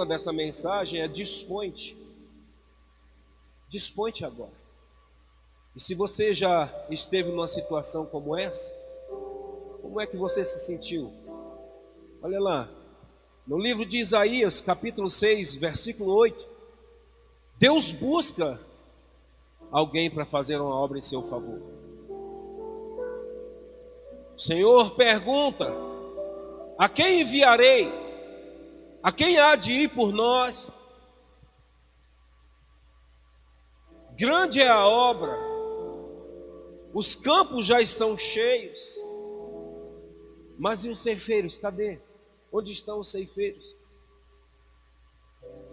tema dessa mensagem é dispõe-te. Dispõe-te agora. E se você já esteve numa situação como essa, como é que você se sentiu? Olha lá, no livro de Isaías, capítulo 6, versículo 8, Deus busca alguém para fazer uma obra em seu favor. O Senhor pergunta: a quem enviarei? A quem há de ir por nós? Grande é a obra, os campos já estão cheios, mas e os ceifeiros, cadê? Onde estão os ceifeiros?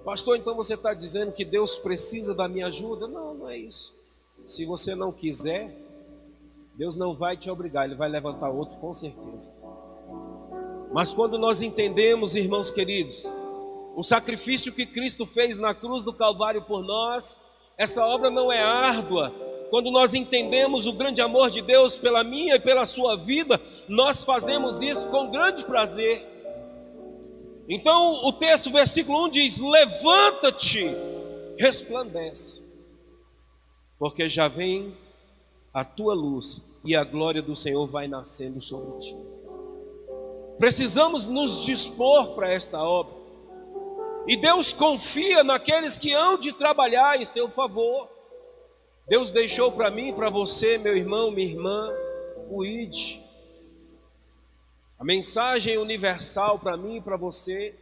Pastor, então você está dizendo que Deus precisa da minha ajuda? Não, não é isso. Se você não quiser, Deus não vai te obrigar, Ele vai levantar outro com certeza. Mas quando nós entendemos, irmãos queridos, o sacrifício que Cristo fez na cruz do Calvário por nós, essa obra não é árdua. Quando nós entendemos o grande amor de Deus pela minha e pela sua vida, nós fazemos isso com grande prazer. Então o texto, versículo 1 diz: levanta-te, resplandece, porque já vem a tua luz e a glória do Senhor vai nascendo sobre ti. Precisamos nos dispor para esta obra. E Deus confia naqueles que hão de trabalhar em seu favor. Deus deixou para mim e para você, meu irmão, minha irmã, o ID. A mensagem universal para mim e para você,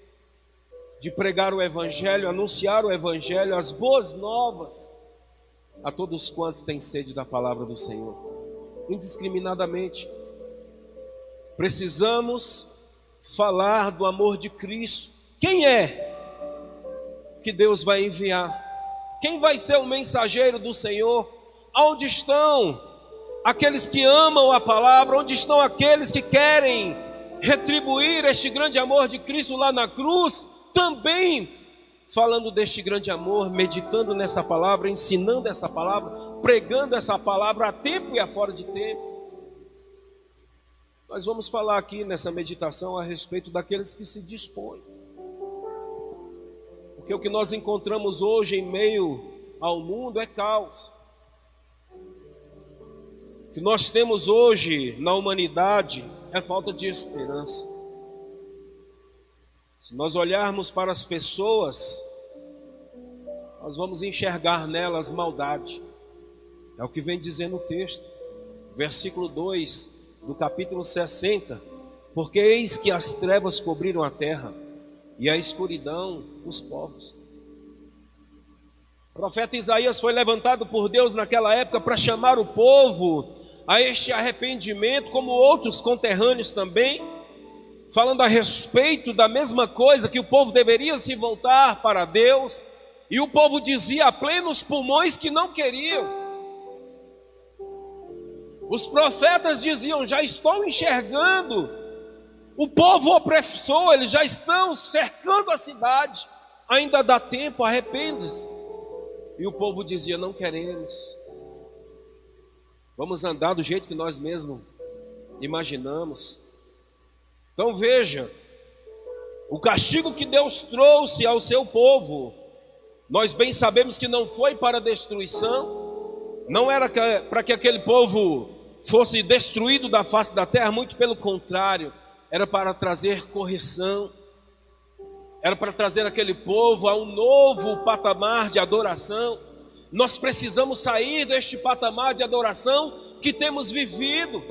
de pregar o Evangelho, anunciar o Evangelho, as boas novas, a todos quantos têm sede da palavra do Senhor, indiscriminadamente. Precisamos falar do amor de Cristo. Quem é que Deus vai enviar? Quem vai ser o mensageiro do Senhor? Onde estão aqueles que amam a palavra? Onde estão aqueles que querem retribuir este grande amor de Cristo lá na cruz? Também falando deste grande amor, meditando nessa palavra, ensinando essa palavra, pregando essa palavra a tempo e a fora de tempo. Nós vamos falar aqui nessa meditação a respeito daqueles que se dispõem. Porque o que nós encontramos hoje em meio ao mundo é caos. O que nós temos hoje na humanidade é falta de esperança. Se nós olharmos para as pessoas, nós vamos enxergar nelas maldade. É o que vem dizendo o texto, versículo 2 do capítulo 60. Porque eis que as trevas cobriram a terra e a escuridão os povos. O profeta Isaías foi levantado por Deus naquela época para chamar o povo a este arrependimento, como outros conterrâneos também, falando a respeito da mesma coisa, que o povo deveria se voltar para Deus, e o povo dizia a plenos pulmões que não queriam. Os profetas diziam: já estou enxergando o povo opressor, eles já estão cercando a cidade, ainda dá tempo, arrepende-se. E o povo dizia: não queremos, vamos andar do jeito que nós mesmos imaginamos. Então veja, o castigo que Deus trouxe ao seu povo, nós bem sabemos que não foi para destruição, não era para que aquele povo fosse destruído da face da terra, muito pelo contrário, era para trazer correção, era para trazer aquele povo a um novo patamar de adoração. Nós precisamos sair deste patamar de adoração que temos vivido.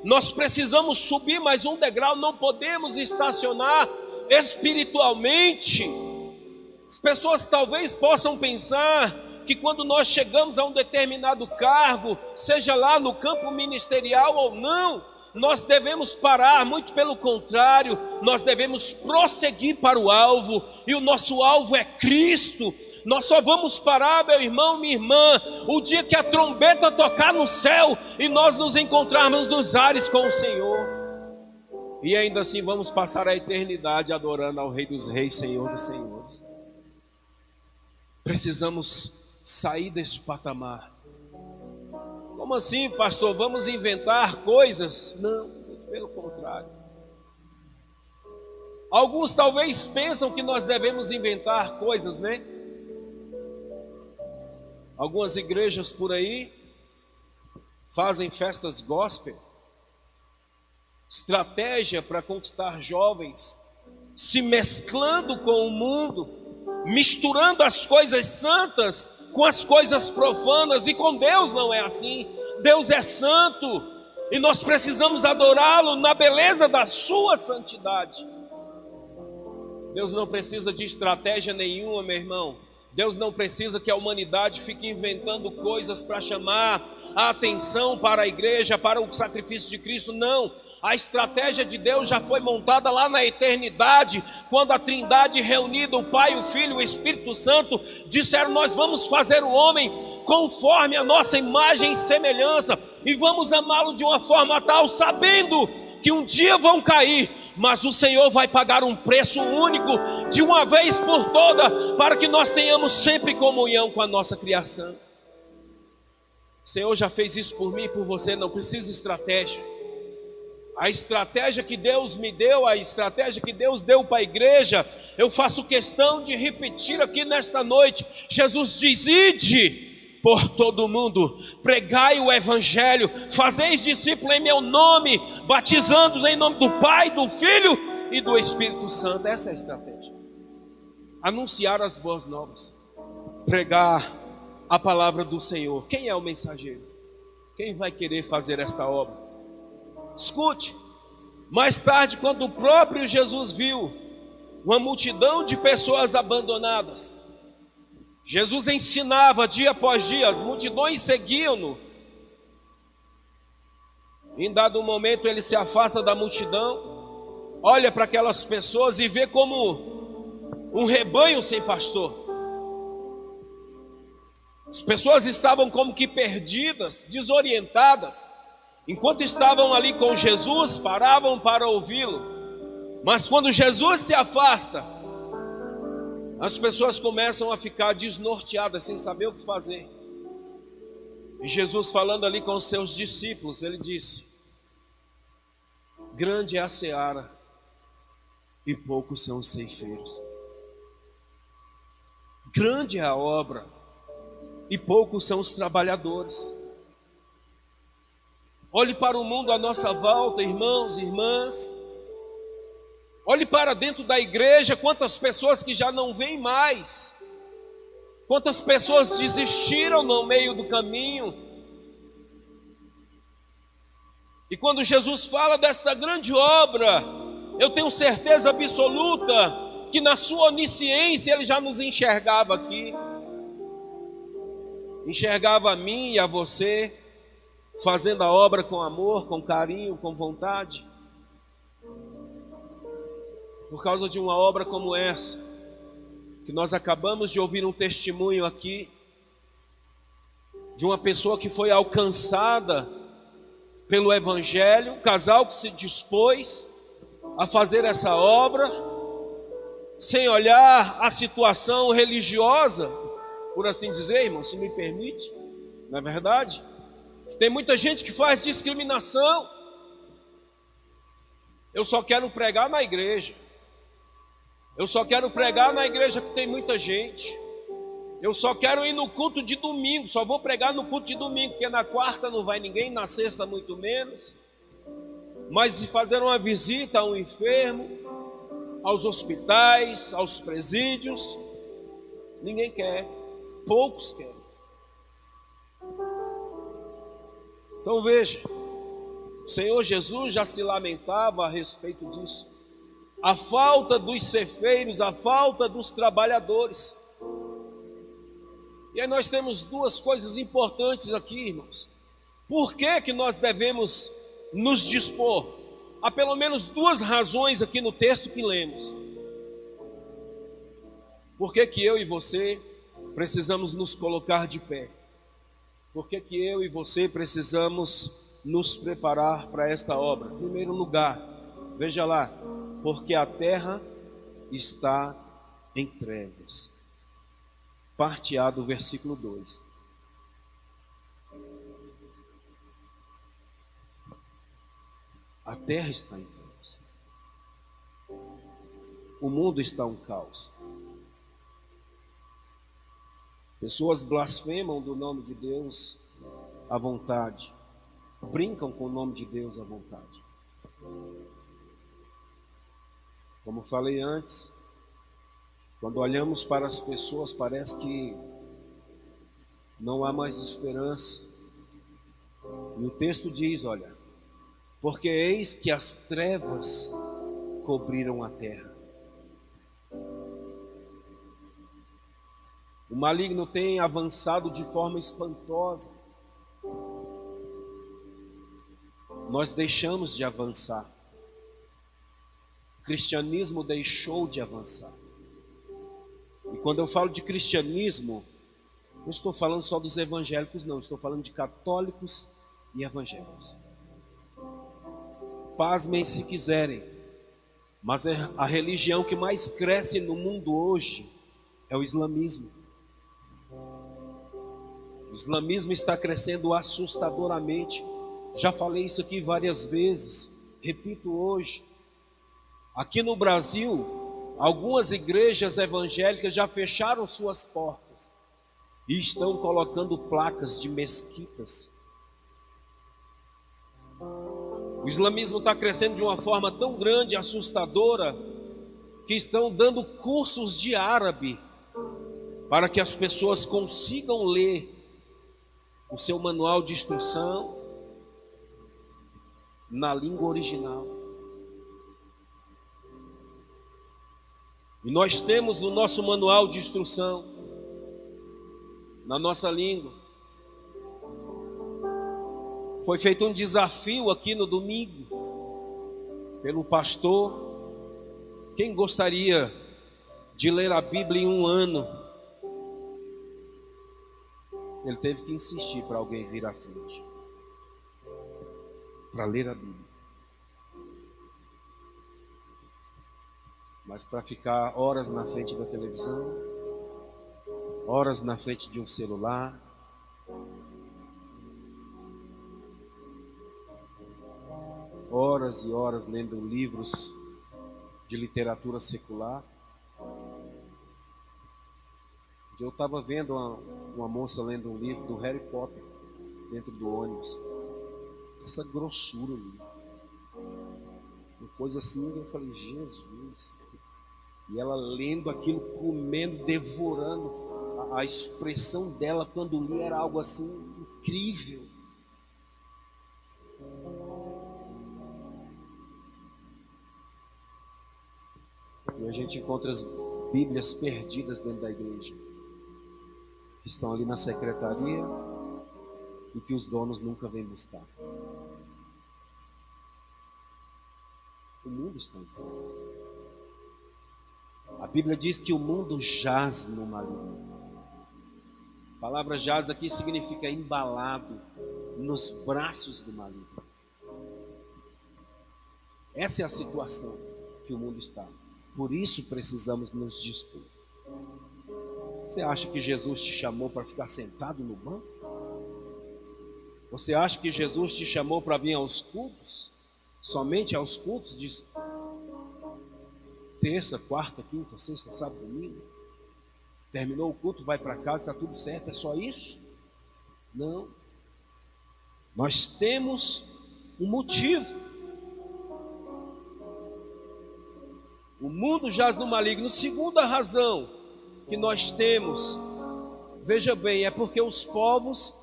Nós precisamos subir mais um degrau, não podemos estacionar espiritualmente. As pessoas talvez possam pensar que quando nós chegamos a um determinado cargo, seja lá no campo ministerial ou não, nós devemos parar. Muito pelo contrário, nós devemos prosseguir para o alvo, e o nosso alvo é Cristo. Nós só vamos parar, meu irmão, minha irmã, o dia que a trombeta tocar no céu e nós nos encontrarmos nos ares com o Senhor. E ainda assim vamos passar a eternidade adorando ao Rei dos Reis, Senhor dos Senhores. Precisamos sair desse patamar. Como assim, pastor? Vamos inventar coisas? Não, pelo contrário. Alguns talvez pensam que nós devemos inventar coisas, né? Algumas igrejas por aí fazem festas gospel, estratégia para conquistar jovens, se mesclando com o mundo, misturando as coisas santas com as coisas profanas, e com Deus não é assim. Deus é santo e nós precisamos adorá-lo na beleza da sua santidade. Deus não precisa de estratégia nenhuma, meu irmão. Deus não precisa que a humanidade fique inventando coisas para chamar a atenção para a igreja, para o sacrifício de Cristo. Não, a estratégia de Deus já foi montada lá na eternidade, quando a Trindade reunida, o Pai, o Filho e o Espírito Santo, disseram: nós vamos fazer o homem conforme a nossa imagem e semelhança, e vamos amá-lo de uma forma tal, sabendo que um dia vão cair, mas o Senhor vai pagar um preço único, de uma vez por toda, para que nós tenhamos sempre comunhão com a nossa criação. O Senhor já fez isso por mim e por você, não precisa estratégia. A estratégia que Deus me deu, a estratégia que Deus deu para a igreja, eu faço questão de repetir aqui nesta noite. Jesus diz: ide por todo mundo, pregai o evangelho, fazeis discípulos em meu nome, batizando-os em nome do Pai, do Filho e do Espírito Santo. Essa é a estratégia. Anunciar as boas novas, pregar a palavra do Senhor. Quem é o mensageiro? Quem vai querer fazer esta obra? Escute, mais tarde, quando o próprio Jesus viu uma multidão de pessoas abandonadas, Jesus ensinava dia após dia, as multidões seguiam-no. Em dado momento ele se afasta da multidão, olha para aquelas pessoas e vê como um rebanho sem pastor. As pessoas estavam como que perdidas, desorientadas. Enquanto estavam ali com Jesus, paravam para ouvi-lo. Mas quando Jesus se afasta, as pessoas começam a ficar desnorteadas, sem saber o que fazer. E Jesus, falando ali com os seus discípulos, ele disse: grande é a seara e poucos são os ceifeiros. Grande é a obra e poucos são os trabalhadores. Olhe para o mundo à nossa volta, irmãos e irmãs. Olhe para dentro da igreja, quantas pessoas que já não vêm mais. Quantas pessoas desistiram no meio do caminho. E quando Jesus fala desta grande obra, eu tenho certeza absoluta que na sua onisciência ele já nos enxergava aqui. Enxergava a mim e a você, fazendo a obra com amor, com carinho, com vontade. Por causa de uma obra como essa, que nós acabamos de ouvir um testemunho aqui, de uma pessoa que foi alcançada pelo Evangelho, um casal que se dispôs a fazer essa obra, sem olhar a situação religiosa, por assim dizer, irmão, se me permite, não é verdade? Tem muita gente que faz discriminação. Eu só quero pregar na igreja. Eu só quero pregar na igreja que tem muita gente. Eu só quero ir no culto de domingo. Só vou pregar no culto de domingo, porque na quarta não vai ninguém, na sexta muito menos. Mas se fazer uma visita a um enfermo, aos hospitais, aos presídios, ninguém quer. Poucos querem. Então veja, o Senhor Jesus já se lamentava a respeito disso. A falta dos ceifeiros, a falta dos trabalhadores. E aí nós temos duas coisas importantes aqui, irmãos. Por que que nós devemos nos dispor? Há pelo menos duas razões aqui no texto que lemos. Por que que eu e você precisamos nos colocar de pé? Por que que eu e você precisamos nos preparar para esta obra? Em primeiro lugar, veja lá, porque a terra está em trevas. Parte A do versículo 2. A terra está em trevas. O mundo está um caos. Pessoas blasfemam do nome de Deus à vontade. Brincam com o nome de Deus à vontade. Como falei antes, quando olhamos para as pessoas, parece que não há mais esperança. E o texto diz, olha, porque eis que as trevas cobriram a terra. O maligno tem avançado de forma espantosa. Nós deixamos de avançar. O cristianismo deixou de avançar. E quando eu falo de cristianismo, não estou falando só dos evangélicos, não. Estou falando de católicos e evangélicos. Pasmem se quiserem, mas a religião que mais cresce no mundo hoje é o islamismo. O islamismo está crescendo assustadoramente. Já falei isso aqui várias vezes, repito hoje. Aqui no Brasil, algumas igrejas evangélicas já fecharam suas portas e estão colocando placas de mesquitas. O islamismo está crescendo de uma forma tão grande, assustadora, que estão dando cursos de árabe para que as pessoas consigam ler o seu manual de instrução na língua original. E nós temos o nosso manual de instrução na nossa língua. Foi feito um desafio aqui no domingo pelo pastor. Quem gostaria de ler a Bíblia em um ano? Ele teve que insistir para alguém vir à frente para ler a Bíblia. Mas para ficar horas na frente da televisão, horas na frente de um celular, horas e horas lendo livros de literatura secular. Eu estava vendo uma moça lendo um livro do Harry Potter dentro do ônibus. Essa grossura ali, uma coisa assim, eu falei, Jesus. E ela lendo aquilo, comendo, devorando. A expressão dela quando lia era algo assim incrível. E a gente encontra as Bíblias perdidas dentro da igreja, que estão ali na secretaria e que os donos nunca vêm buscar. O mundo está em trevas. A Bíblia diz que o mundo jaz no maligno. A palavra jaz aqui significa embalado nos braços do maligno. Essa é a situação que o mundo está. Por isso precisamos nos dispor. Você acha que Jesus te chamou para ficar sentado no banco? Você acha que Jesus te chamou para vir aos cultos? Somente aos cultos de terça, quarta, quinta, sexta, sábado, domingo? Terminou o culto, vai para casa, está tudo certo, é só isso? Não. Nós temos um motivo. O mundo jaz no maligno. Segunda razão que nós temos, veja bem, é porque os povos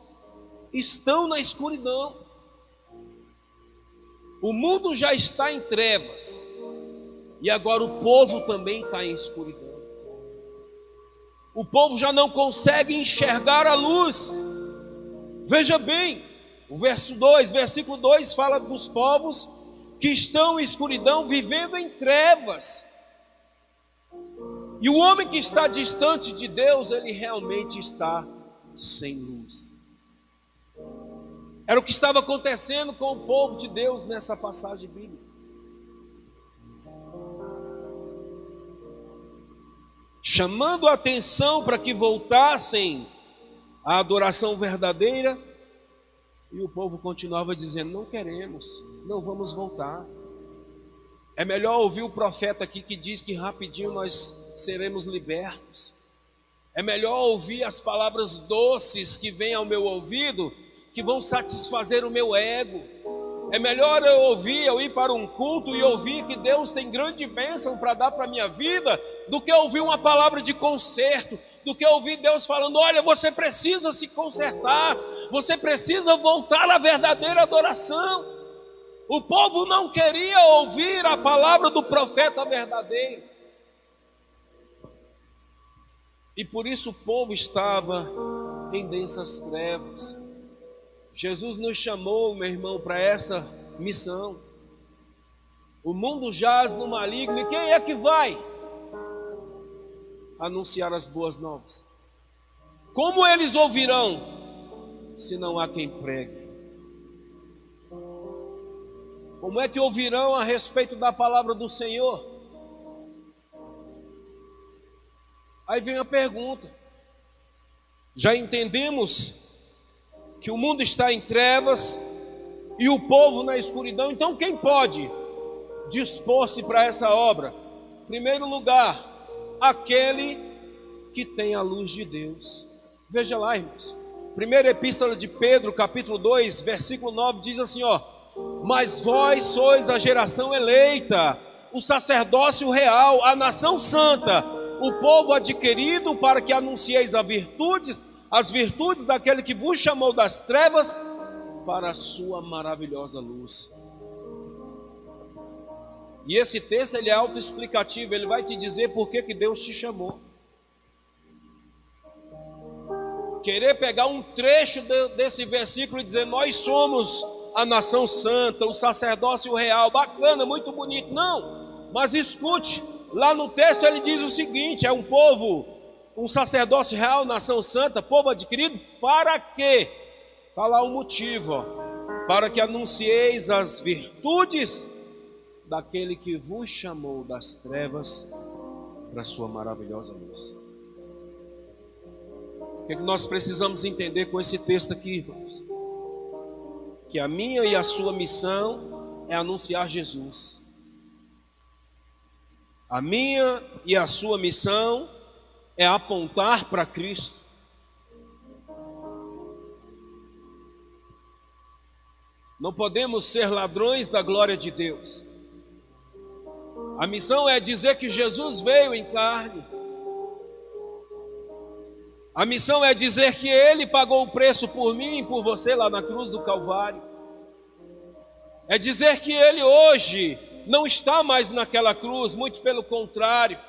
estão na escuridão. O mundo já está em trevas e agora o povo também está em escuridão. O povo já não consegue enxergar a luz. Veja bem, o versículo 2 fala dos povos que estão em escuridão, vivendo em trevas. E o homem que está distante de Deus, ele realmente está sem luz. Era o que estava acontecendo com o povo de Deus nessa passagem bíblica. Chamando a atenção para que voltassem à adoração verdadeira, e o povo continuava dizendo, não queremos, não vamos voltar. É melhor ouvir o profeta aqui que diz que rapidinho nós seremos libertos. É melhor ouvir as palavras doces que vêm ao meu ouvido, que vão satisfazer o meu ego. É melhor eu ir para um culto e ouvir que Deus tem grande bênção para dar para a minha vida, do que ouvir uma palavra de conserto, do que ouvir Deus falando: olha, você precisa se consertar, você precisa voltar à verdadeira adoração. O povo não queria ouvir a palavra do profeta verdadeiro. E por isso o povo estava em densas trevas. Jesus nos chamou, meu irmão, para essa missão. O mundo jaz no maligno, e quem é que vai anunciar as boas novas? Como eles ouvirão, se não há quem pregue? Como é que ouvirão a respeito da palavra do Senhor? Aí vem a pergunta: já entendemos que o mundo está em trevas e o povo na escuridão, então quem pode dispor-se para essa obra? Em primeiro lugar, aquele que tem a luz de Deus. Veja lá, irmãos, primeira epístola de Pedro, capítulo 2, versículo 9, diz assim, mas vós sois a geração eleita, o sacerdócio real, a nação santa, o povo adquirido, para que anuncieis as virtudes daquele que vos chamou das trevas para a sua maravilhosa luz. E esse texto ele é autoexplicativo, ele vai te dizer por que Deus te chamou. Querer pegar um trecho desse versículo e dizer: nós somos a nação santa, o sacerdócio real, bacana, muito bonito. Não, mas escute, lá no texto ele diz o seguinte: é um povo, um sacerdócio real, nação santa, povo adquirido, para quê? Está lá o motivo, para que anuncieis as virtudes daquele que vos chamou das trevas para a sua maravilhosa luz. O que nós precisamos entender com esse texto aqui, irmãos? Que a minha e a sua missão é anunciar Jesus. A minha e a sua missão é apontar para Cristo. Não podemos ser ladrões da glória de Deus. A missão é dizer que Jesus veio em carne. A missão é dizer que Ele pagou o preço por mim e por você lá na cruz do Calvário. É dizer que Ele hoje não está mais naquela cruz, muito pelo contrário.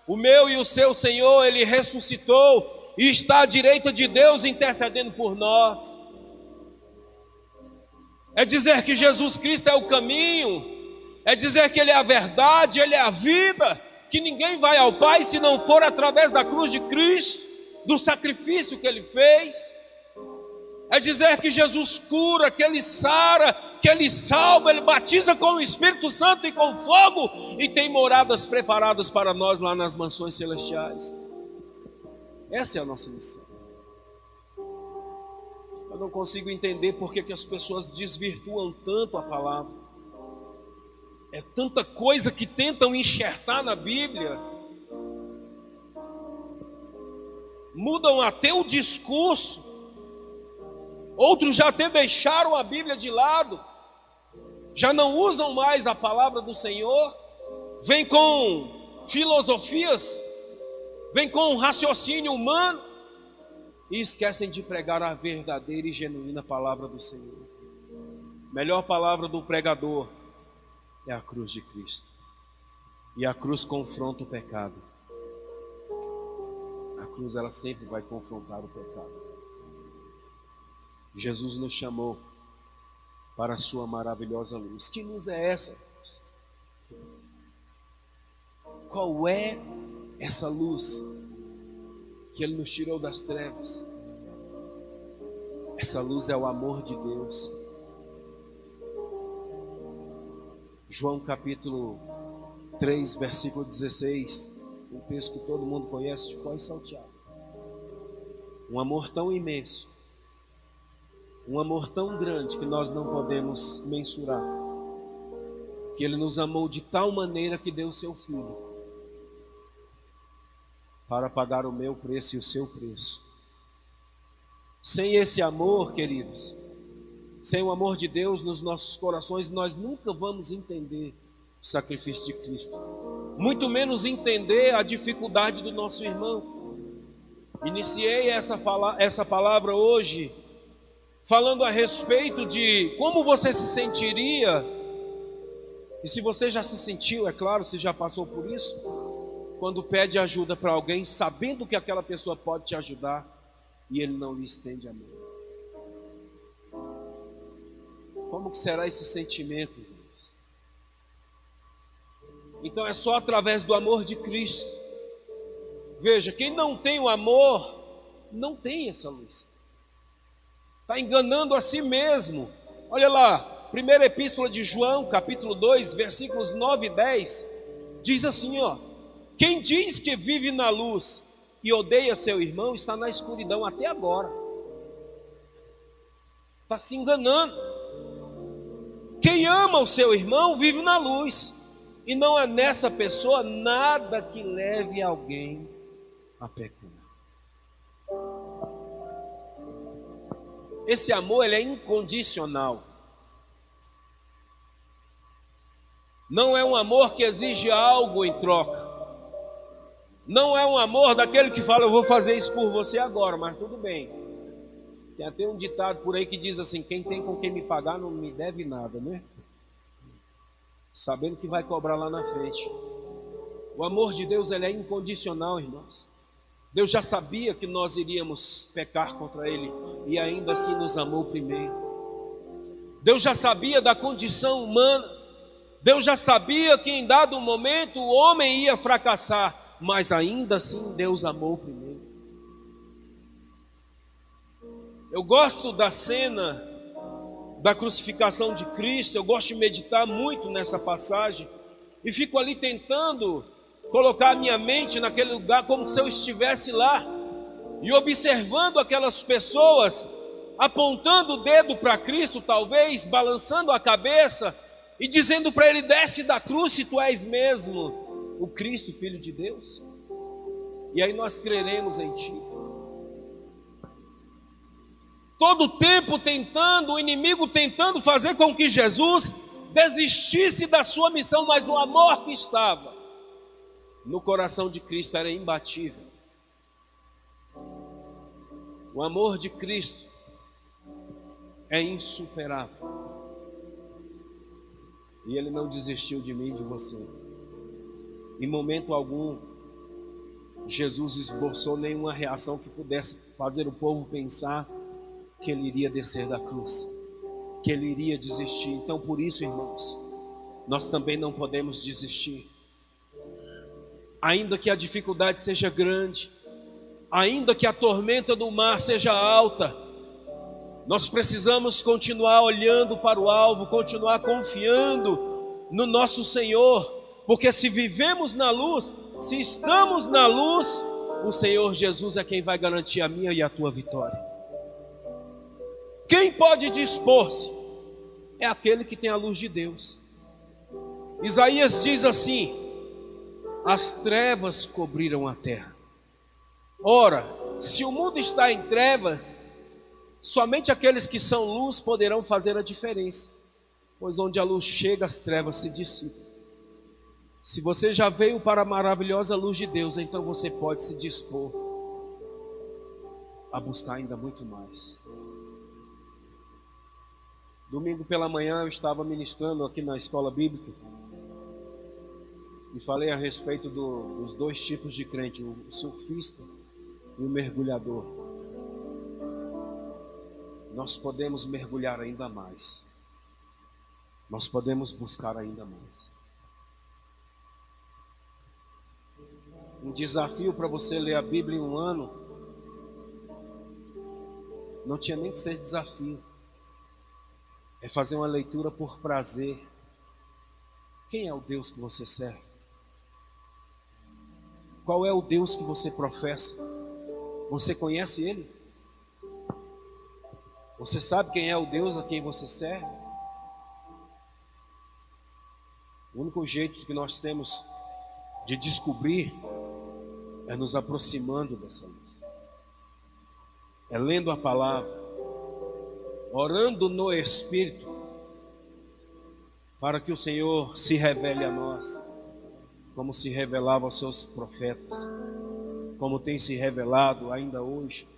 O meu e o seu Senhor, Ele ressuscitou e está à direita de Deus intercedendo por nós. É dizer que Jesus Cristo é o caminho, é dizer que Ele é a verdade, Ele é a vida, que ninguém vai ao Pai se não for através da cruz de Cristo, do sacrifício que Ele fez. É dizer que Jesus cura, que Ele sara, que Ele salva, Ele batiza com o Espírito Santo e com fogo, e tem moradas preparadas para nós lá nas mansões celestiais. Essa é a nossa missão. Eu não consigo entender por que as pessoas desvirtuam tanto a palavra. É tanta coisa que tentam enxertar na Bíblia. Mudam até o discurso. Outros já até deixaram a Bíblia de lado. Já não usam mais a palavra do Senhor. Vêm com filosofias. Vêm com raciocínio humano. E esquecem de pregar a verdadeira e genuína palavra do Senhor. Melhor palavra do pregador é a cruz de Cristo. E a cruz confronta o pecado. A cruz, ela sempre vai confrontar o pecado. Jesus nos chamou para a sua maravilhosa luz. Que luz é essa, irmãos? Qual é essa luz que Ele nos tirou das trevas? Essa luz é o amor de Deus. João capítulo 3, versículo 16, um texto que todo mundo conhece de cor e salteado. Um amor tão imenso, um amor tão grande que nós não podemos mensurar, que Ele nos amou de tal maneira que deu o seu Filho para pagar o meu preço e o seu preço. Sem esse amor, queridos, sem o amor de Deus nos nossos corações, nós nunca vamos entender o sacrifício de Cristo, muito menos entender a dificuldade do nosso irmão. Iniciei essa palavra hoje falando a respeito de como você se sentiria, e se você já se sentiu, é claro, se já passou por isso, quando pede ajuda para alguém, sabendo que aquela pessoa pode te ajudar, e ele não lhe estende a mão. Como que será esse sentimento, irmãos? Então é só através do amor de Cristo. Veja, quem não tem o amor, não tem essa luz. Está enganando a si mesmo. Olha lá, primeira epístola de João, capítulo 2, versículos 9 e 10, diz assim, ó: quem diz que vive na luz e odeia seu irmão, está na escuridão até agora. Está se enganando. Quem ama o seu irmão vive na luz, e não há nessa pessoa nada que leve alguém a pecar. Esse amor, ele é incondicional. Não é um amor que exige algo em troca. Não é um amor daquele que fala, eu vou fazer isso por você agora, mas tudo bem. Tem até um ditado por aí que diz assim, quem tem com quem me pagar não me deve nada, né? Sabendo que vai cobrar lá na frente. O amor de Deus, ele é incondicional, irmãos. Deus já sabia que nós iríamos pecar contra Ele, e ainda assim nos amou primeiro. Deus já sabia da condição humana. Deus já sabia que em dado momento o homem ia fracassar, mas ainda assim Deus amou primeiro. Eu gosto da cena da crucificação de Cristo, eu gosto de meditar muito nessa passagem, e fico ali tentando colocar a minha mente naquele lugar como se eu estivesse lá, e observando aquelas pessoas, apontando o dedo para Cristo, talvez, balançando a cabeça, e dizendo para Ele, desce da cruz se tu és mesmo o Cristo, Filho de Deus, e aí nós creremos em Ti. Todo o tempo tentando, o inimigo tentando fazer com que Jesus desistisse da sua missão, mas o amor que estava no coração de Cristo era imbatível. O amor de Cristo é insuperável. E Ele não desistiu de mim e de você. Em momento algum, Jesus esboçou nenhuma reação que pudesse fazer o povo pensar que Ele iria descer da cruz, que Ele iria desistir. Então, por isso, irmãos, nós também não podemos desistir. Ainda que a dificuldade seja grande, ainda que a tormenta do mar seja alta, nós precisamos continuar olhando para o alvo, continuar confiando no nosso Senhor, porque se vivemos na luz, se estamos na luz, o Senhor Jesus é quem vai garantir a minha e a tua vitória. Quem pode dispor-se? É aquele que tem a luz de Deus. Isaías diz assim: as trevas cobriram a terra. Ora, se o mundo está em trevas, somente aqueles que são luz poderão fazer a diferença, pois onde a luz chega, as trevas se dissipam. Se você já veio para a maravilhosa luz de Deus, então você pode se dispor a buscar ainda muito mais. Domingo pela manhã eu estava ministrando aqui na escola bíblica e falei a respeito dos dois tipos de crente, o surfista e o mergulhador. Nós podemos mergulhar ainda mais. Nós podemos buscar ainda mais. Um desafio para você ler a Bíblia em um ano não tinha nem que ser desafio. É fazer uma leitura por prazer. Quem é o Deus que você serve? Qual é o Deus que você professa? Você conhece Ele? Você sabe quem é o Deus a quem você serve? O único jeito que nós temos de descobrir é nos aproximando dessa luz. É lendo a palavra, orando no Espírito, para que o Senhor se revele a nós, como se revelava aos seus profetas, como tem se revelado ainda hoje,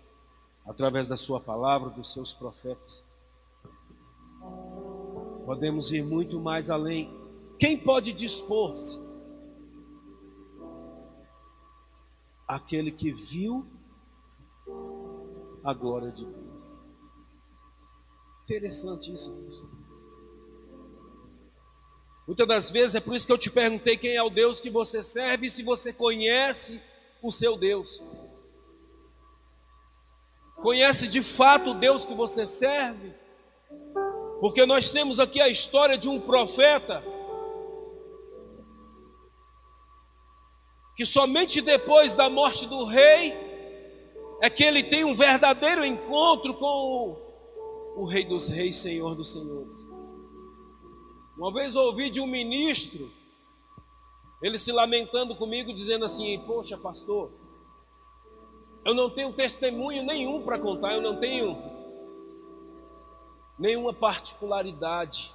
através da sua palavra, dos seus profetas. Podemos ir muito mais além. Quem pode dispor-se? Aquele que viu a glória de Deus. Interessante isso, pessoal. Muitas das vezes é por isso que eu te perguntei quem é o Deus que você serve e se você conhece o seu Deus. Conhece de fato o Deus que você serve? Porque nós temos aqui a história de um profeta que somente depois da morte do rei é que ele tem um verdadeiro encontro com o Rei dos Reis, Senhor dos Senhores. Uma vez ouvi de um ministro, ele se lamentando comigo, dizendo assim: poxa, pastor, eu não tenho testemunho nenhum para contar, eu não tenho nenhuma particularidade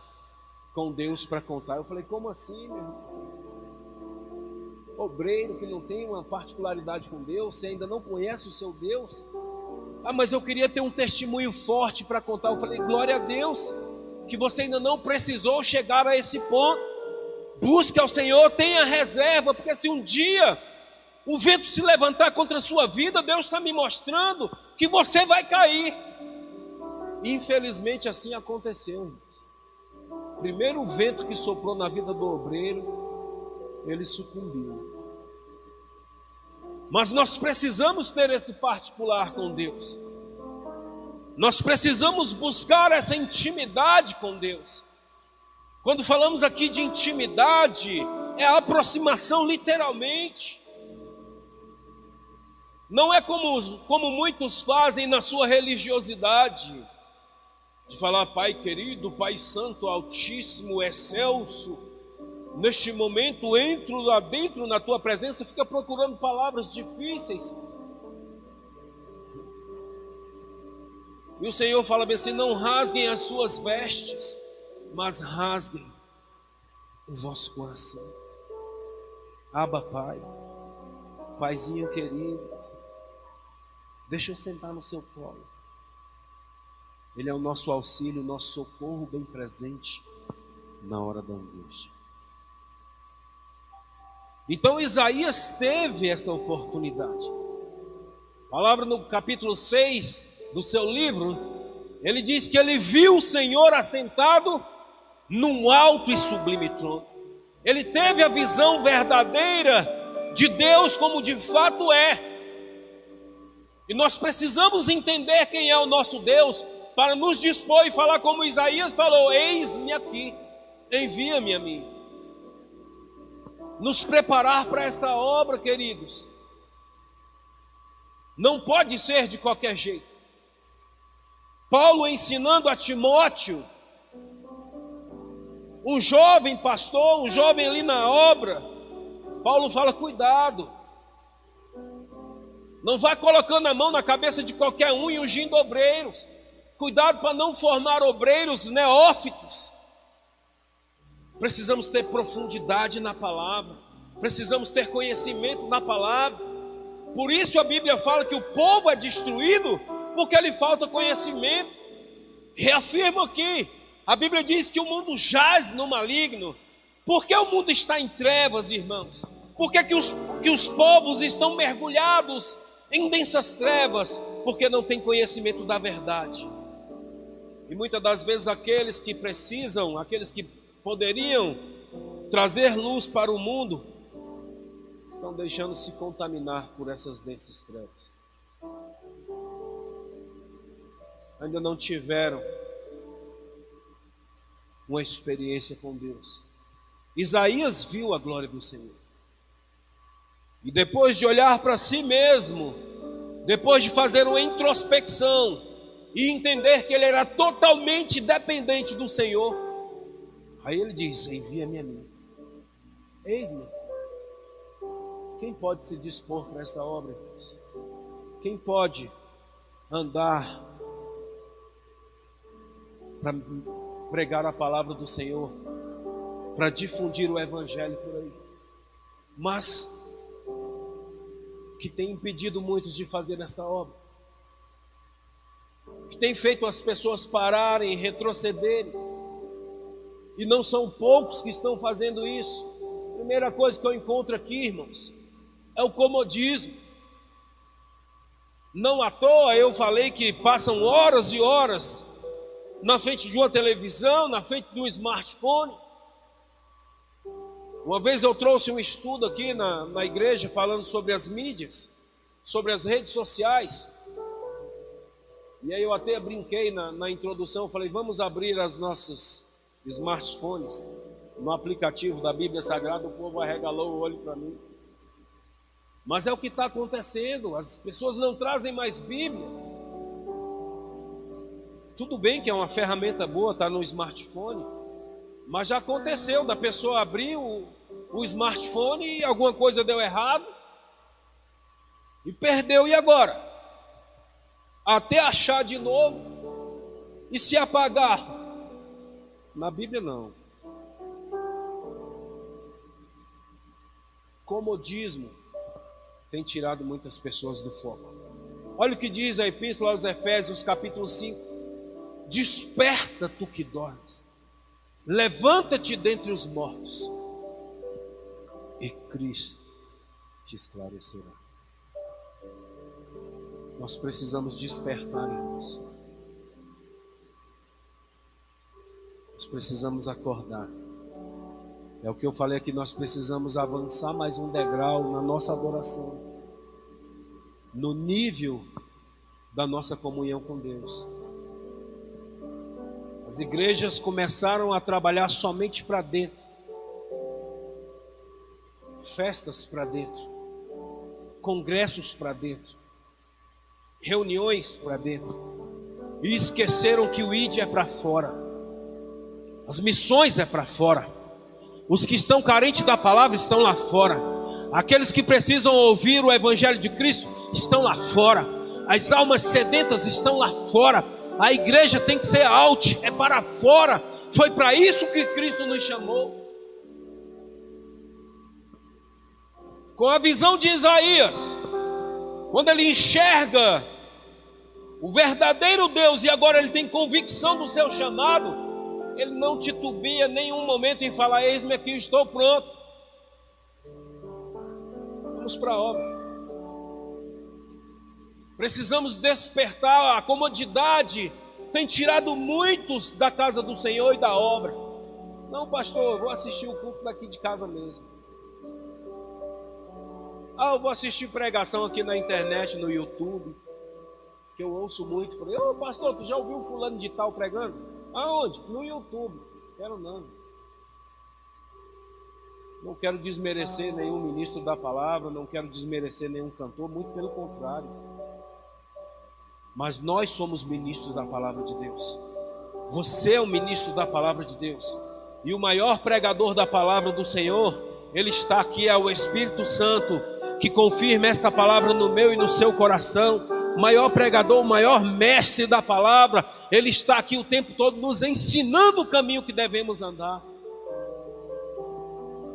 com Deus para contar. Eu falei: como assim, meu irmão? Obreiro que não tem uma particularidade com Deus, você ainda não conhece o seu Deus? Ah, mas eu queria ter um testemunho forte para contar. Eu falei: glória a Deus, que você ainda não precisou chegar a esse ponto. Busque ao Senhor, tenha reserva, porque se um dia o vento se levantar contra a sua vida, Deus está me mostrando que você vai cair. Infelizmente assim aconteceu. O primeiro vento que soprou na vida do obreiro, ele sucumbiu. Mas nós precisamos ter esse particular com Deus. Nós precisamos buscar essa intimidade com Deus. Quando falamos aqui de intimidade, é a aproximação literalmente. Não é como muitos fazem na sua religiosidade, de falar: Pai querido, Pai santo, altíssimo, excelso, neste momento entro lá dentro na tua presença, fica procurando palavras difíceis. E o Senhor fala bem assim: não rasguem as suas vestes, mas rasguem o vosso coração. Abba, Pai, Paizinho querido, deixa eu sentar no seu colo. Ele é o nosso auxílio, o nosso socorro bem presente na hora da angústia. Então Isaías teve essa oportunidade. A palavra no capítulo 6 do seu livro, ele diz que ele viu o Senhor assentado num alto e sublime trono. Ele teve a visão verdadeira de Deus como de fato é. E nós precisamos entender quem é o nosso Deus para nos dispor e falar como Isaías falou: eis-me aqui, envia-me a mim. Nos preparar para esta obra, queridos, não pode ser de qualquer jeito. Paulo ensinando a Timóteo, o jovem pastor, o jovem ali na obra, Paulo fala: cuidado, não vá colocando a mão na cabeça de qualquer um e ungindo obreiros. Cuidado para não formar obreiros neófitos. Precisamos ter profundidade na palavra, precisamos ter conhecimento na palavra. Por isso a Bíblia fala que o povo é destruído porque lhe falta conhecimento. Reafirmo aqui, a Bíblia diz que o mundo jaz no maligno. Por que o mundo está em trevas, irmãos? Por que os povos estão mergulhados em densas trevas? Porque não têm conhecimento da verdade. E muitas das vezes aqueles que precisam, aqueles que poderiam trazer luz para o mundo, estão deixando se contaminar por essas densas trevas. Ainda não tiveram uma experiência com Deus. Isaías viu a glória do Senhor. E depois de olhar para si mesmo, depois de fazer uma introspecção e entender que ele era totalmente dependente do Senhor, aí ele diz: envia-me a mim. Eis-me. Quem pode se dispor para essa obra, irmãos? Quem pode andar para pregar a palavra do Senhor, para difundir o Evangelho por aí? Mas que tem impedido muitos de fazer essa obra, que tem feito as pessoas pararem, retrocederem, e não são poucos que estão fazendo isso. Primeira coisa que eu encontro aqui, irmãos, é o comodismo. Não à toa eu falei que passam horas e horas na frente de uma televisão, na frente de um smartphone. Uma vez eu trouxe um estudo aqui na igreja falando sobre as mídias, sobre as redes sociais. E aí eu até brinquei na introdução, falei, vamos abrir os nossos smartphones no aplicativo da Bíblia Sagrada. O povo arregalou o olho para mim. Mas é o que está acontecendo, as pessoas não trazem mais Bíblia. Tudo bem que é uma ferramenta boa, está no smartphone, mas já aconteceu da pessoa abrir o smartphone e alguma coisa deu errado e perdeu, e agora? Até achar de novo e se apagar. Na Bíblia não. Comodismo tem tirado muitas pessoas do foco. Olha o que diz a Epístola aos Efésios, capítulo 5. Desperta, tu que dormes, levanta-te dentre os mortos, e Cristo te esclarecerá. Nós precisamos despertar, irmãos. Nós precisamos acordar. É o que eu falei aqui, nós precisamos avançar mais um degrau na nossa adoração, no nível da nossa comunhão com Deus. As igrejas começaram a trabalhar somente para dentro, festas para dentro, congressos para dentro, reuniões para dentro, e esqueceram que o ID é para fora, as missões é para fora. Os que estão carentes da palavra estão lá fora. Aqueles que precisam ouvir o Evangelho de Cristo estão lá fora. As almas sedentas estão lá fora. A igreja tem que ser out, é para fora. Foi para isso que Cristo nos chamou. Com a visão de Isaías, quando ele enxerga o verdadeiro Deus e agora ele tem convicção do seu chamado, ele não titubia nenhum momento em falar, eis-me aqui, estou pronto. Vamos para a obra. Precisamos despertar. A comodidade tem tirado muitos da casa do Senhor e da obra. Não, pastor, eu vou assistir o culto daqui de casa mesmo. Eu vou assistir pregação aqui na internet, no YouTube, que eu ouço muito. Pastor, tu já ouviu o fulano de tal pregando? Aonde? No YouTube. Quero não. Não quero desmerecer nenhum ministro da palavra, não quero desmerecer nenhum cantor, muito pelo contrário. Mas nós somos ministros da palavra de Deus. Você é o ministro da palavra de Deus. E o maior pregador da palavra do Senhor, ele está aqui, é o Espírito Santo, que confirma esta palavra no meu e no seu coração. O maior pregador, o maior mestre da palavra, ele está aqui o tempo todo nos ensinando o caminho que devemos andar.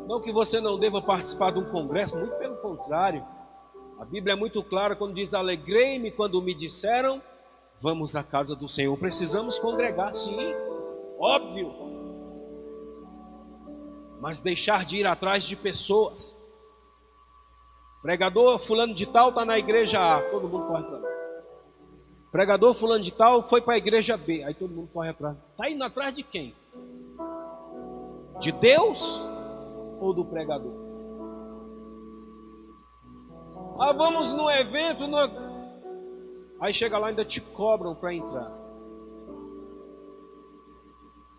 Não que você não deva participar de um congresso, muito pelo contrário. A Bíblia é muito clara quando diz, alegrei-me quando me disseram, vamos à casa do Senhor. Precisamos congregar, sim, óbvio. Mas deixar de ir atrás de pessoas. Pregador fulano de tal está na igreja A, todo mundo corre para lá. Pregador fulano de tal foi para a igreja B, aí todo mundo corre atrás. Está indo atrás de quem? De Deus ou do pregador? Vamos no evento, aí chega lá e ainda te cobram para entrar.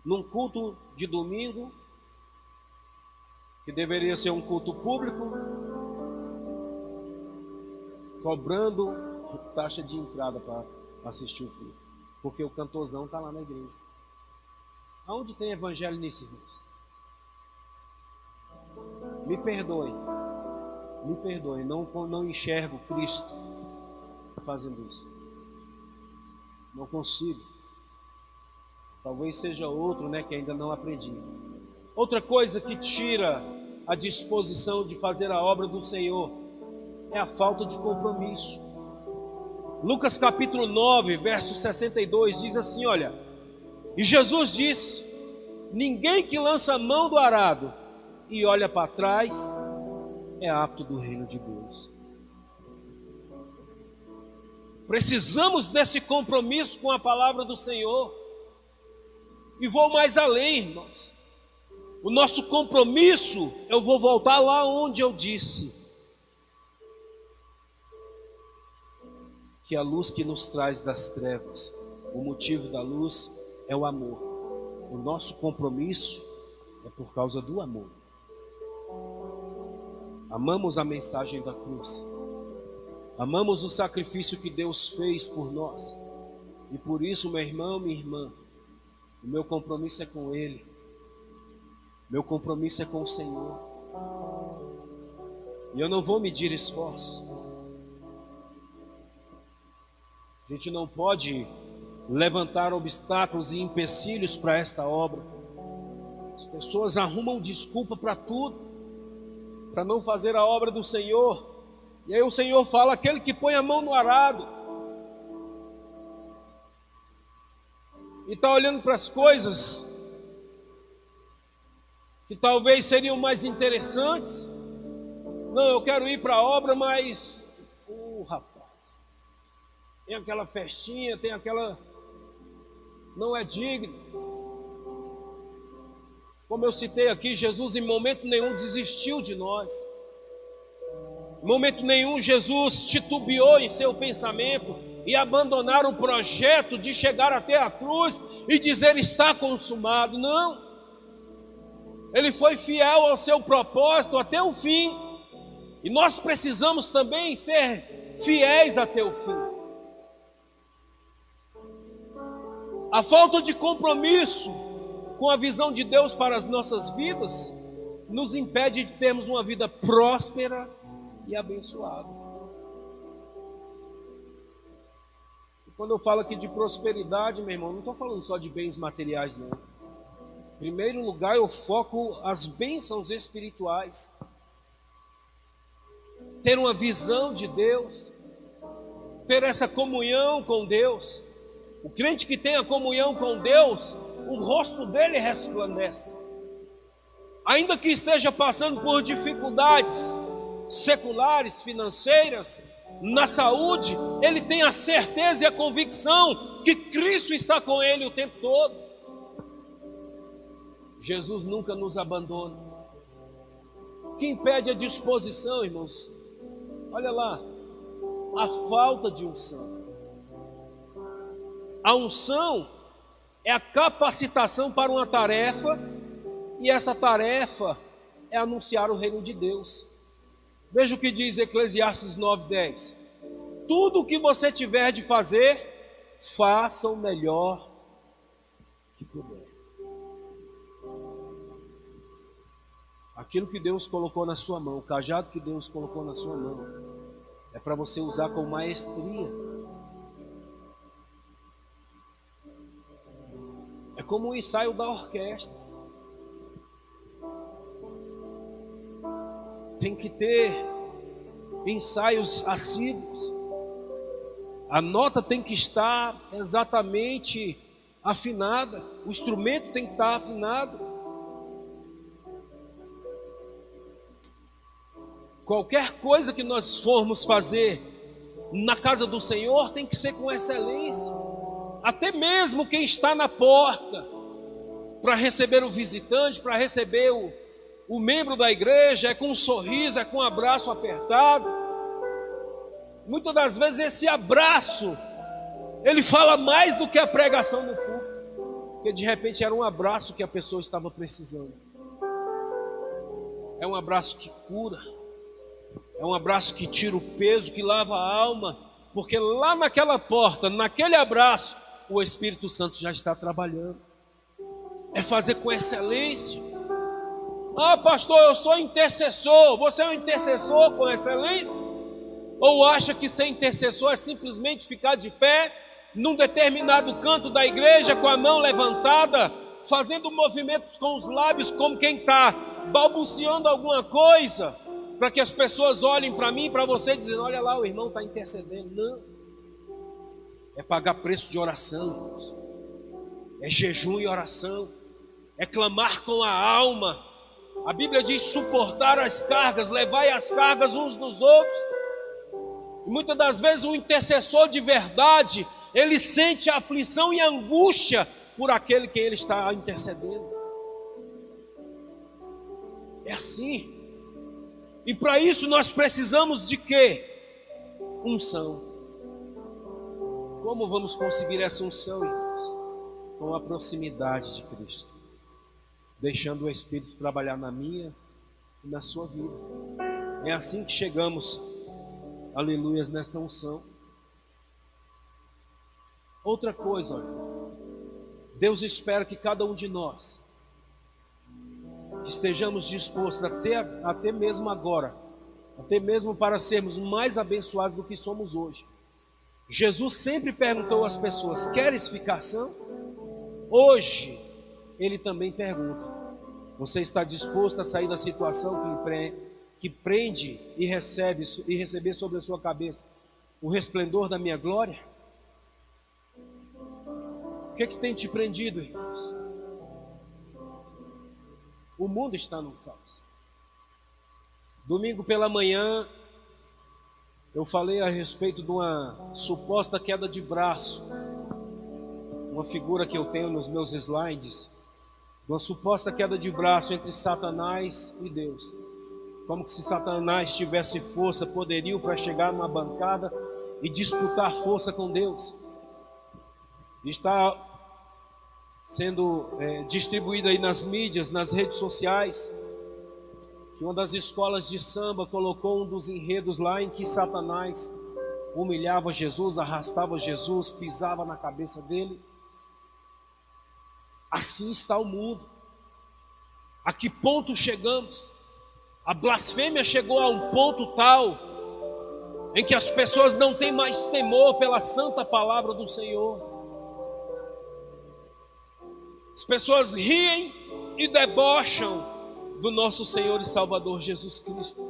Num culto de domingo, que deveria ser um culto público, cobrando taxa de entrada para assistir o culto, porque o cantorzão está lá na igreja. Aonde tem evangelho nisso, irmãos? me perdoe, não enxergo Cristo fazendo isso. Não consigo. Talvez seja outro, que ainda não aprendi. Outra coisa que tira a disposição de fazer a obra do Senhor é a falta de compromisso. Lucas capítulo 9, verso 62 diz assim, olha: e Jesus disse: ninguém que lança a mão do arado e olha para trás é apto do reino de Deus. Precisamos desse compromisso com a palavra do Senhor. E vou mais além, irmãos. O nosso compromisso, eu vou voltar lá onde eu disse que a luz que nos traz das trevas, o motivo da luz é o amor. O nosso compromisso é por causa do amor. Amamos a mensagem da cruz. Amamos o sacrifício que Deus fez por nós. E por isso, meu irmão, minha irmã, o meu compromisso é com Ele. Meu compromisso é com o Senhor. E eu não vou medir esforços. A gente não pode levantar obstáculos e empecilhos para esta obra. As pessoas arrumam desculpa para tudo, para não fazer a obra do Senhor. E aí o Senhor fala: aquele que põe a mão no arado e está olhando para as coisas que talvez seriam mais interessantes. Não, eu quero ir para a obra, mas rapaz, tem aquela festinha, tem aquela... não é digno. Como eu citei aqui, Jesus em momento nenhum desistiu de nós. Em momento nenhum Jesus titubeou em seu pensamento e abandonar o projeto de chegar até a cruz e dizer: está consumado. Não. Ele foi fiel ao seu propósito até o fim. E nós precisamos também ser fiéis até o fim. A falta de compromisso com a visão de Deus para as nossas vidas nos impede de termos uma vida próspera e abençoada. E quando eu falo aqui de prosperidade, meu irmão, não estou falando só de bens materiais, não. Em primeiro lugar, eu foco as bênçãos espirituais. Ter uma visão de Deus, ter essa comunhão com Deus. O crente que tem a comunhão com Deus, o rosto dele resplandece. Ainda que esteja passando por dificuldades seculares, financeiras, na saúde, ele tem a certeza e a convicção que Cristo está com ele o tempo todo. Jesus nunca nos abandona. O que impede a disposição, irmãos? Olha lá, a falta de unção. A unção é a capacitação para uma tarefa, e essa tarefa é anunciar o reino de Deus. Veja o que diz Eclesiastes 9:10. Tudo o que você tiver de fazer, faça o melhor que puder. Aquilo que Deus colocou na sua mão, o cajado que Deus colocou na sua mão, é para você usar com maestria. É como um ensaio da orquestra. Tem que ter ensaios assíduos. A nota tem que estar exatamente afinada. O instrumento tem que estar afinado. Qualquer coisa que nós formos fazer na casa do Senhor tem que ser com excelência. Até mesmo quem está na porta para receber o visitante, para receber o membro da igreja, é com um sorriso, é com um abraço apertado. Muitas das vezes esse abraço, ele fala mais do que a pregação no púlpito, porque de repente era um abraço que a pessoa estava precisando. É um abraço que cura, é um abraço que tira o peso, que lava a alma, porque lá naquela porta, naquele abraço, o Espírito Santo já está trabalhando. É fazer com excelência. Ah, pastor, eu sou intercessor. Você é um intercessor com excelência? Ou acha que ser intercessor é simplesmente ficar de pé num determinado canto da igreja com a mão levantada, fazendo movimentos com os lábios como quem está balbuciando alguma coisa, para que as pessoas olhem para mim, para você, dizendo: olha lá, o irmão está intercedendo. Não. É pagar preço de oração, irmãos. É jejum e oração. É clamar com a alma. A Bíblia diz: suportar as cargas, levai as cargas uns dos outros. E muitas das vezes o intercessor de verdade, ele sente a aflição e a angústia por aquele que ele está intercedendo. É assim. E para isso nós precisamos de quê? Unção. Como vamos conseguir essa unção, irmãos? Com a proximidade de Cristo, deixando o Espírito trabalhar na minha e na sua vida. É assim que chegamos, aleluias, nesta unção. Outra coisa, olha, Deus espera que cada um de nós estejamos dispostos até mesmo agora, até mesmo para sermos mais abençoados do que somos hoje. Jesus sempre perguntou às pessoas: queres ficar são? Hoje, Ele também pergunta: você está disposto a sair da situação que prende e receber sobre a sua cabeça o resplendor da minha glória? O que é que tem te prendido, irmãos? O mundo está no caos. Domingo pela manhã, eu falei a respeito de uma suposta queda de braço, uma figura que eu tenho nos meus slides, de uma suposta queda de braço entre Satanás e Deus. Como que se Satanás tivesse força, poderio para chegar numa bancada e disputar força com Deus. Está sendo distribuído aí nas mídias, nas redes sociais, que uma das escolas de samba colocou um dos enredos lá em que Satanás humilhava Jesus, arrastava Jesus, pisava na cabeça dele. Assim está o mundo. A que ponto chegamos? A blasfêmia chegou a um ponto tal em que as pessoas não têm mais temor pela santa palavra do Senhor. As pessoas riem e debocham do nosso Senhor e Salvador Jesus Cristo.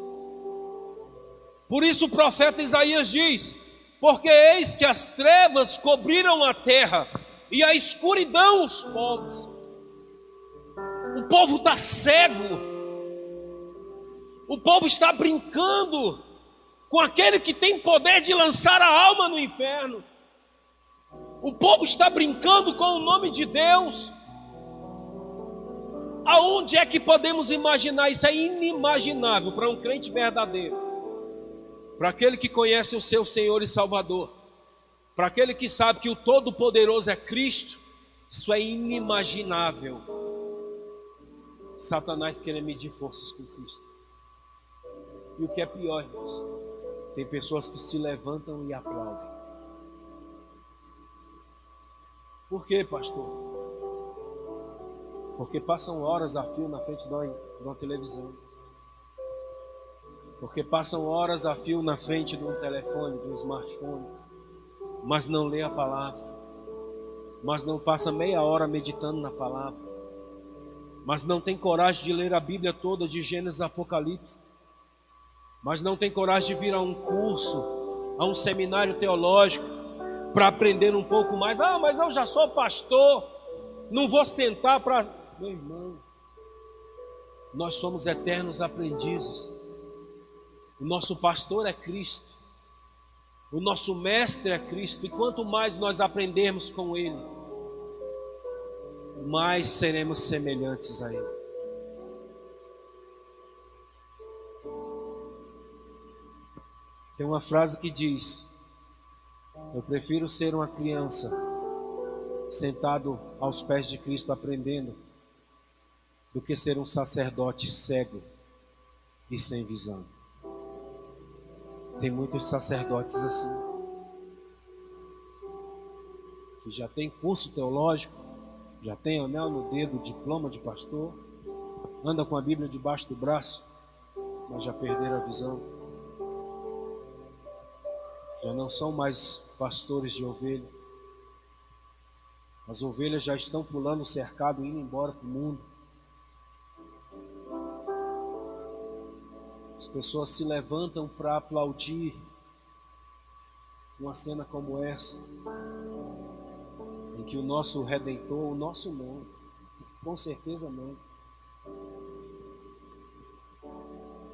Por isso o profeta Isaías diz: porque eis que as trevas cobriram a terra e a escuridão os povos. O povo está cego. O povo está brincando com aquele que tem poder de lançar a alma no inferno. O povo está brincando com o nome de Deus. Aonde é que podemos imaginar? Isso é inimaginável para um crente verdadeiro, para aquele que conhece o seu Senhor e Salvador, para aquele que sabe que o Todo-Poderoso é Cristo. Isso é inimaginável. Satanás querer medir forças com Cristo. E o que é pior, irmãos, tem pessoas que se levantam e aplaudem. Por quê, pastor? Porque passam horas a fio na frente de uma televisão. Porque passam horas a fio na frente de um telefone, de um smartphone, mas não lê a palavra, mas não passa meia hora meditando na palavra, mas não tem coragem de ler a Bíblia toda de Gênesis a Apocalipse, mas não tem coragem de vir a um curso, a um seminário teológico, para aprender um pouco mais. Ah, mas eu já sou pastor, não vou sentar para... Meu irmão, nós somos eternos aprendizes. O nosso pastor é Cristo, o nosso mestre é Cristo, e quanto mais nós aprendermos com Ele, mais seremos semelhantes a Ele. Tem uma frase que diz: eu prefiro ser uma criança sentado aos pés de Cristo aprendendo, do que ser um sacerdote cego e sem visão. Tem muitos sacerdotes assim, que já tem curso teológico, já tem anel no dedo, diploma de pastor, anda com a Bíblia debaixo do braço, mas já perderam a visão. Já não são mais pastores de ovelha. As ovelhas já estão pulando o cercado e indo embora para o mundo. As pessoas se levantam para aplaudir uma cena como essa, em que o nosso Redentor, o nosso não, com certeza não.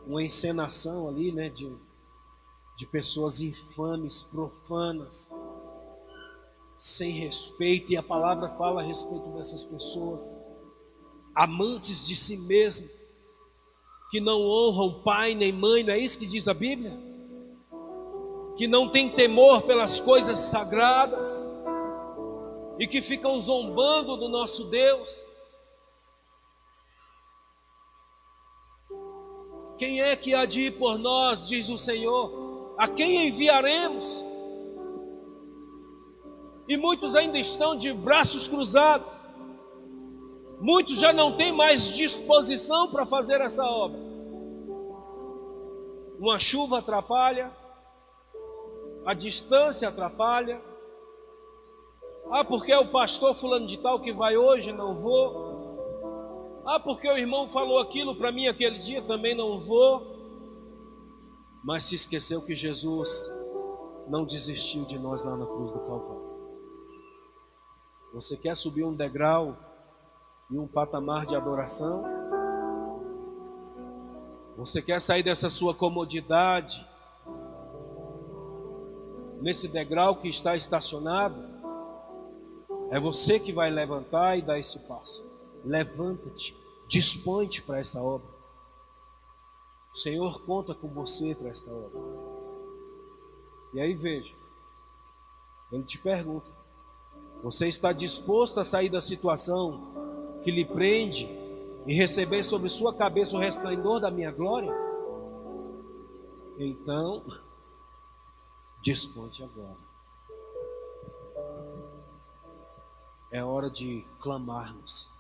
Uma encenação ali, né, de pessoas infames, profanas, sem respeito, e a palavra fala a respeito dessas pessoas, amantes de si mesmo, que não honram pai nem mãe, não é isso que diz a Bíblia? Que não tem temor pelas coisas sagradas, e que ficam zombando do nosso Deus. Quem é que há de ir por nós, diz o Senhor? A quem enviaremos? E muitos ainda estão de braços cruzados. Muitos já não têm mais disposição para fazer essa obra. Uma chuva atrapalha, a distância atrapalha. Ah, porque é o pastor fulano de tal que vai hoje, não vou. Ah, porque o irmão falou aquilo para mim aquele dia, também não vou. Mas se esqueceu que Jesus não desistiu de nós lá na cruz do Calvário. Você quer subir um degrau e um patamar de adoração? Você quer sair dessa sua comodidade, nesse degrau que está estacionado? É você que vai levantar e dar esse passo. Levanta-te, dispõe-te para essa obra. O Senhor conta com você para esta obra. E aí veja, Ele te pergunta: você está disposto a sair da situação que lhe prende e receber sobre sua cabeça o resplendor da minha glória? Então, dispõe-te agora. É hora de clamarmos.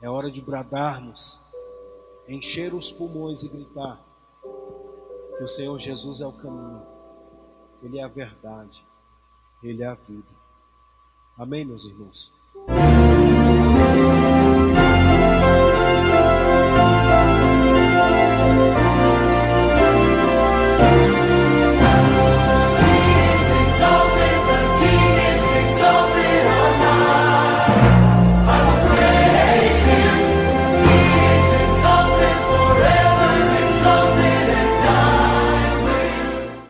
É hora de bradarmos, encher os pulmões e gritar que o Senhor Jesus é o caminho, Ele é a verdade, Ele é a vida. Amém, meus irmãos?